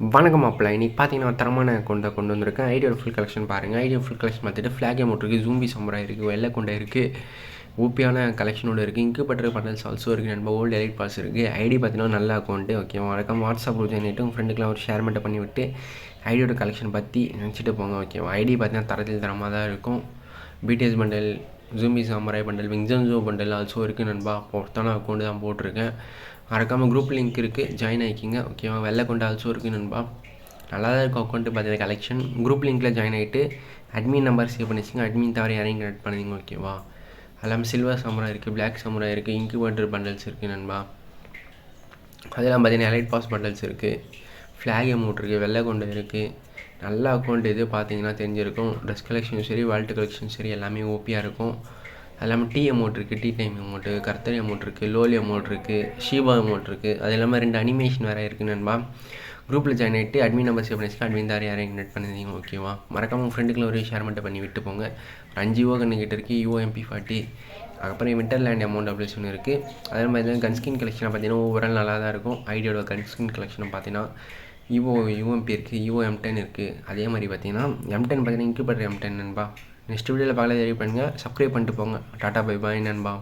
வணக்கம் மாப்பிள்ளை. இன்றைக்கி பார்த்தீங்கன்னா தரமான கொண்டு வந்திருக்கேன். ஐடியோட ஃபுல் கலெக்ஷன் பாருங்கள். ஐடியோ ஃபுல் கலெக்ஷன் பார்த்துட்டு ஃப்ளாக் அமௌண்ட் இருக்குது, ஜூம்பி சம்பரா இருக்குது, வெள்ளை கொண்டை இருக்குது, ஊப்பியான கலெக்ஷனோடு இருக்குது, இங்கு பட்டர் பண்டல்ஸ் ஆல்சோ இருக்குது, நண்பா ஓல்டு எலைட் பாஸ் இருக்குது. ஐடி பார்த்தீங்கன்னா நல்ல அக்கௌண்ட்டு. ஓகே, வணக்கம். வாட்ஸ்அப் குரூப் ஜாயின் உங்கள் ஃப்ரெண்டுக்கெலாம் ஒரு ஷேர் மட்டும் பண்ணி விட்டு ஐடியோட கலெக்ஷன் பற்றி நினச்சிட்டு போங்க. ஓகேவா? ஐடி பார்த்தீங்கன்னா தரத்தில் தரமாக தான் இருக்கும். பிடிஎஸ் பண்டல், ஜூம்பி சாம்பராய் பண்டல், விங்ஜன்ஜோ பண்டல் ஆல்சோ இருக்குது நண்பா. பொறுத்தான அக்கௌண்ட்டு தான் போட்டிருக்கேன். மறக்காமல் குரூப் லிங்க் இருக்குது, ஜாயின் ஆகிக்கிங்க. ஓகேவா? வெள்ளை கொண்டு ஆல்சோ இருக்குது நண்பா. நல்லா தான் இருக்கும் அக்கௌண்ட்டு பார்த்தீங்கன்னா கலெக்ஷன். குரூப் லிங்க்கில் ஜாயின் ஆகிட்டு அட்மின் நம்பர் சேவ் பண்ணிச்சிங்க. அட்மின் தவிர யாரையும் கனெக்ட் பண்ணுங்க. ஓகேவா? எல்லாமே சில்வர் சமுரா இருக்குது, பிளாக் சமுரா இருக்குது, இன்குபேட்டர் பண்டல்ஸ் இருக்குது நண்பா. அதெல்லாம் பார்த்தீங்கன்னா எலைட் பாஸ் பண்டல்ஸ் இருக்குது, ஃப்ளாக் அமௌண்ட் இருக்குது, வெள்ளை கொண்டு இருக்குது. நல்ல அக்கௌண்ட் இது பார்த்தீங்கன்னா தெரிஞ்சிருக்கும். ட்ரெஸ் கலெக்ஷனும் சரி, வால்ட்டு கலெக்ஷனும் சரி, எல்லாமே ஓபியாக இருக்கும். அது இல்லாமல் டீ அமௌண்ட் இருக்குது, டீ டைம் அமௌண்ட்டு, கர்த்தரி அமௌண்ட் இருக்குது, லோலி அமௌண்ட் இருக்குது, ஷீபா அமௌண்ட் இருக்குது. அது இல்லாமல் 2 அனிமேஷன் வேறு இருக்குது நண்பா. குரூப்பில் ஜாயின் ஆகிட்டு அட்மின் நம்பர் சேவ் பண்ணிச்சுன்னா அட்மின் தார் யாரையும் கனெக்ட் பண்ணிருந்தீங்க. ஓகேவா? மறக்காமல் உங்கள் ஃப்ரெண்டுக்குள்ள ஒரு ஷேர் மட்டும் பண்ணி விட்டு போங்க. ஒரு 5 யூஓ கண்ணுக்கிட்ட இருக்குது, UOMP40. அதுக்கப்புறம் வின்டர் லேண்ட் அமௌண்ட் அப்ளிகேஷன் இருக்குது. அதே மாதிரி கன்ஸ்கின் கலெக்ஷனை பார்த்தீங்கன்னா ஓவரால் நல்லா தான் இருக்கும். ஐடியோட கன்ஸ்கின் கலெக்ஷனை பார்த்தீங்கன்னா UMP இருக்குது, UOM10 இருக்குது. அதே மாதிரி பார்த்தீங்கன்னா M10 பார்த்தீங்கன்னா இன்குபேட்டர் M10 நண்பா. நெக்ஸ்ட் வீடியோவில் பார்க்கல தெரிய பண்ணுங்கள். சப்ஸ்கிரைப் பண்ணிட்டு போங்க. டாட்டா பை பாய் நண்பா.